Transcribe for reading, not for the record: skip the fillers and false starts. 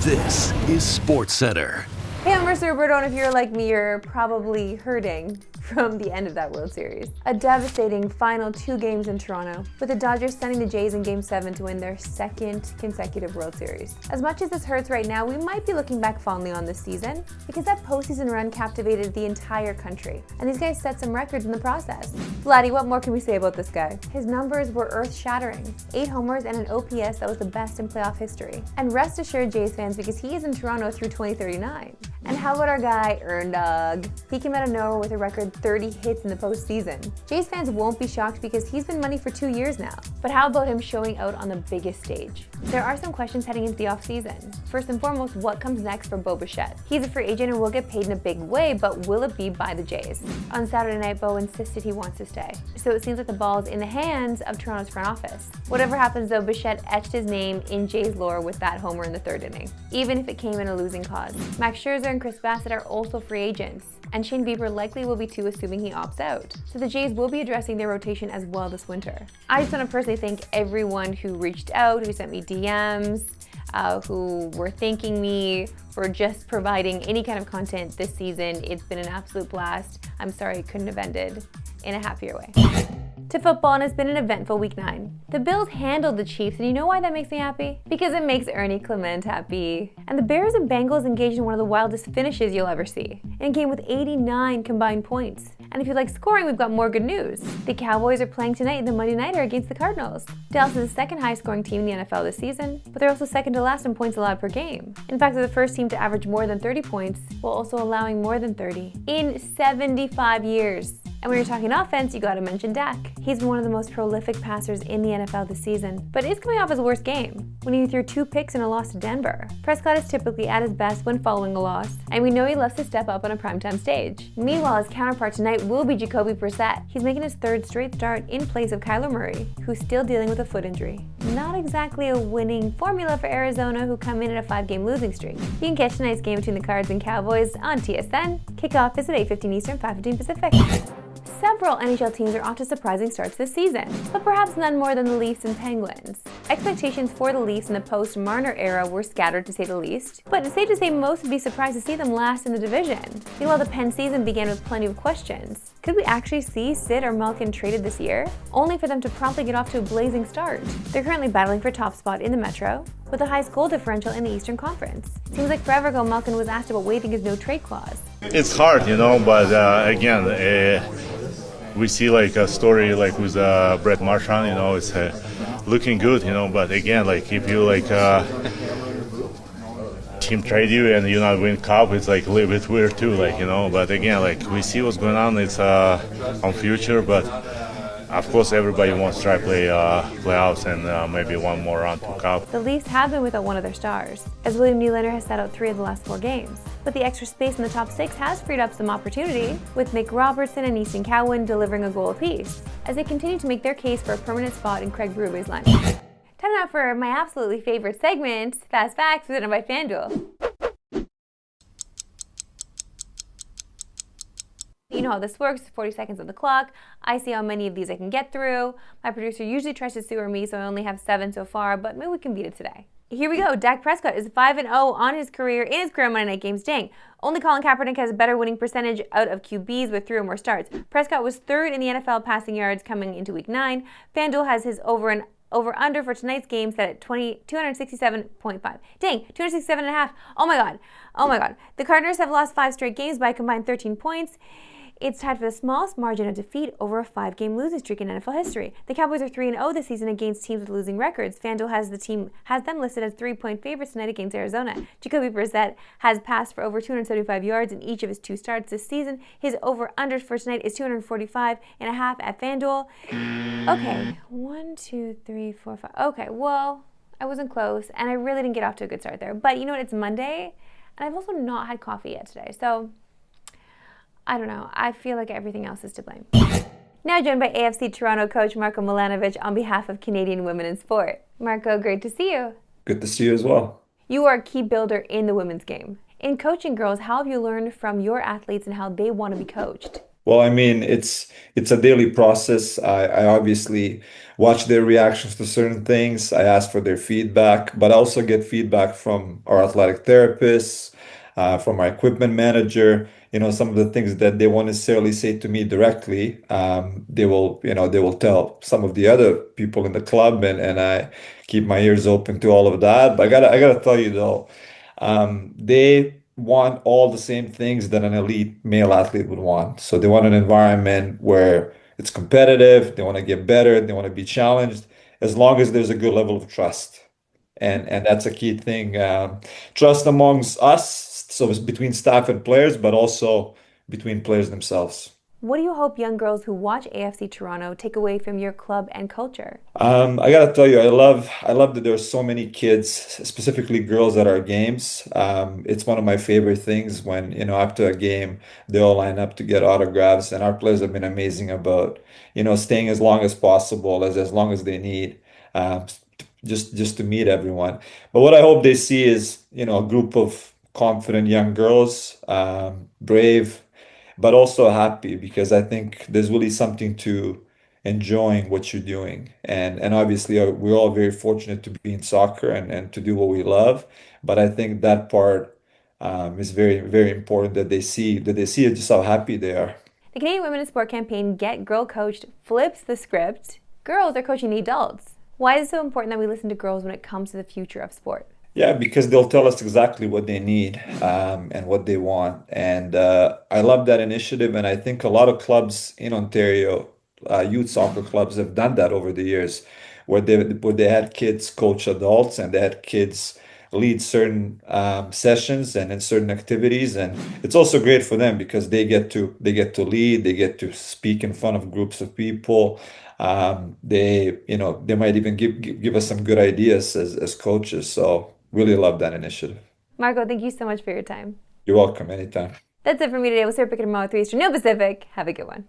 This is Sportscentre. Hey, I'm Marissa Roberto, and if you're like me, you're probably hurting from the end of that World Series. A devastating final 2 games in Toronto, with the Dodgers stunning the Jays in Game 7 to win their 2nd consecutive World Series. As much as this hurts right now, we might be looking back fondly on this season, because that postseason run captivated the entire country, and these guys set some records in the process. Vladdy, what more can we say about this guy? His numbers were earth-shattering. 8 homers and an OPS that was the best in playoff history. And rest assured, Jays fans, because he is in Toronto through 2039. And how about our guy, Dog? He came out of nowhere with a record 30 hits in the postseason. Jays fans won't be shocked because he's been money for 2 years now. But how about him showing out on the biggest stage? There are some questions heading into the offseason. First and foremost, what comes next for Bo Bichette? He's a free agent and will get paid in a big way, but will it be by the Jays? On Saturday night, Bo insisted he wants to stay. So it seems like the ball's in the hands of Toronto's front office. Whatever happens though, Bichette etched his name in Jays lore with that homer in the 3rd inning, even if it came in a losing cause. Max Scherzer and Chris Bassett are also free agents, and Shane Bieber likely will be too, assuming he opts out. So the Jays will be addressing their rotation as well this winter. I just want to personally thank everyone who reached out, who sent me DMs, who were thanking me for just providing any kind of content this season. It's been an absolute blast. I'm sorry it couldn't have ended in a happier way. To football, and it's been an eventful week 9. The Bills handled the Chiefs, and you know why that makes me happy? Because it makes Ernie Clement happy. And the Bears and Bengals engaged in one of the wildest finishes you'll ever see, in a game with 89 combined points. And if you like scoring, we've got more good news. The Cowboys are playing tonight in the Monday Nighter against the Cardinals. Dallas is the 2nd highest scoring team in the NFL this season, but they're also 2nd to last in points allowed per game. In fact, they're the first team to average more than 30 points, while also allowing more than 30 in 75 years. And when you're talking offense, you gotta mention Dak. He's been one of the most prolific passers in the NFL this season, but is coming off his worst game, when he threw 2 picks in a loss to Denver. Prescott is typically at his best when following a loss, and we know he loves to step up on a primetime stage. Meanwhile, his counterpart tonight will be Jacoby Brissett. He's making his 3rd straight start in place of Kyler Murray, who's still dealing with a foot injury. Not exactly a winning formula for Arizona, who come in at a 5-game losing streak. You can catch tonight's game between the Cards and Cowboys on TSN. Kickoff is at 8:15 Eastern, 5:15 Pacific. Several NHL teams are off to surprising starts this season, but perhaps none more than the Leafs and Penguins. Expectations for the Leafs in the post-Marner era were scattered, to say the least, but it's safe to say most would be surprised to see them last in the division. Meanwhile, the Penn season began with plenty of questions. Could we actually see Sid or Malkin traded this year? Only for them to promptly get off to a blazing start. They're currently battling for top spot in the Metro, with the highest goal differential in the Eastern Conference. Seems like forever ago Malkin was asked about waiving his no-trade clause. It's hard, but again, we see like a story like with Brett Marchand, it's looking good, but again, like if you team trade you and you not win cup, it's like a little bit weird too, but again, like we see what's going on, it's on future, but of course everybody wants to try play playoffs and maybe one more round to cup. The Leafs have been without one of their stars, as William Nylander has sat out 3 of the last 4 games. But the extra space in the top 6 has freed up some opportunity, with Mick Robertson and Easton Cowan delivering a goal apiece, as they continue to make their case for a permanent spot in Craig Berube's lineup. Time now for my absolutely favorite segment, Fast Facts, presented by FanDuel. You know how this works, 40 seconds on the clock. I see how many of these I can get through. My producer usually tries to sewer me, so I only have 7 so far, but maybe we can beat it today. Here we go. Dak Prescott is 5-0 on his career in his career Monday Night Games. Dang. Only Colin Kaepernick has a better winning percentage out of QBs with 3 or more starts. Prescott was 3rd in the NFL passing yards coming into Week 9. FanDuel has his over-under for tonight's game set at 267.5. Dang, 267.5. Oh my God. The Cardinals have lost 5 straight games by a combined 13 points. It's tied for the smallest margin of defeat over a 5-game losing streak in NFL history. The Cowboys are 3-0 this season against teams with losing records. FanDuel has them listed as 3-point favorites tonight against Arizona. Jacoby Brissett has passed for over 275 yards in each of his 2 starts this season. His over-under for tonight is 245.5 at FanDuel. Okay, 1, 2, 3, 4, 5. Okay, well, I wasn't close, and I really didn't get off to a good start there. But you know what? It's Monday, and I've also not had coffee yet today, so I don't know. I feel like everything else is to blame. Now joined by AFC Toronto coach Marco Milanovic on behalf of Canadian women in sport. Marco, great to see you. Good to see you as well. You are a key builder in the women's game. In coaching girls, how have you learned from your athletes and how they want to be coached? Well, I mean, it's a daily process. I obviously watch their reactions to certain things. I ask for their feedback, but I also get feedback from our athletic therapists, from our equipment manager. Some of the things that they won't necessarily say to me directly, they will tell some of the other people in the club, and I keep my ears open to all of that. But I gotta tell you though. They want all the same things that an elite male athlete would want. So they want an environment where it's competitive, they want to get better, they want to be challenged, as long as there's a good level of trust. And that's a key thing. Trust amongst us, so it's between staff and players, but also between players themselves. What do you hope young girls who watch AFC Toronto take away from your club and culture? I gotta tell you, I love that there's so many kids, specifically girls at our games. It's one of my favorite things when, after a game, they all line up to get autographs, and our players have been amazing about, staying as long as possible, as long as they need, um, just to meet everyone. But what I hope they see is, a group of confident young girls, brave, but also happy, because I think there's really something to enjoying what you're doing. And obviously we're all very fortunate to be in soccer and to do what we love. But I think that part is very, very important, that they see just how happy they are. The Canadian Women in Sport campaign Get Girl Coached flips the script. Girls are coaching the adults. Why is it so important that we listen to girls when it comes to the future of sport? Yeah, because they'll tell us exactly what they need, and what they want. And I love that initiative. And I think a lot of clubs in Ontario, youth soccer clubs, have done that over the years, where they had kids coach adults, and they had kids lead certain sessions and in certain activities. And it's also great for them because they get to lead, they get to speak in front of groups of people. They might even give us some good ideas as coaches. So really love that initiative. Marco, thank you so much for your time. You're welcome anytime. That's it for me today. We'll start picking tomorrow at 3 Eastern, no Pacific. Have a good one.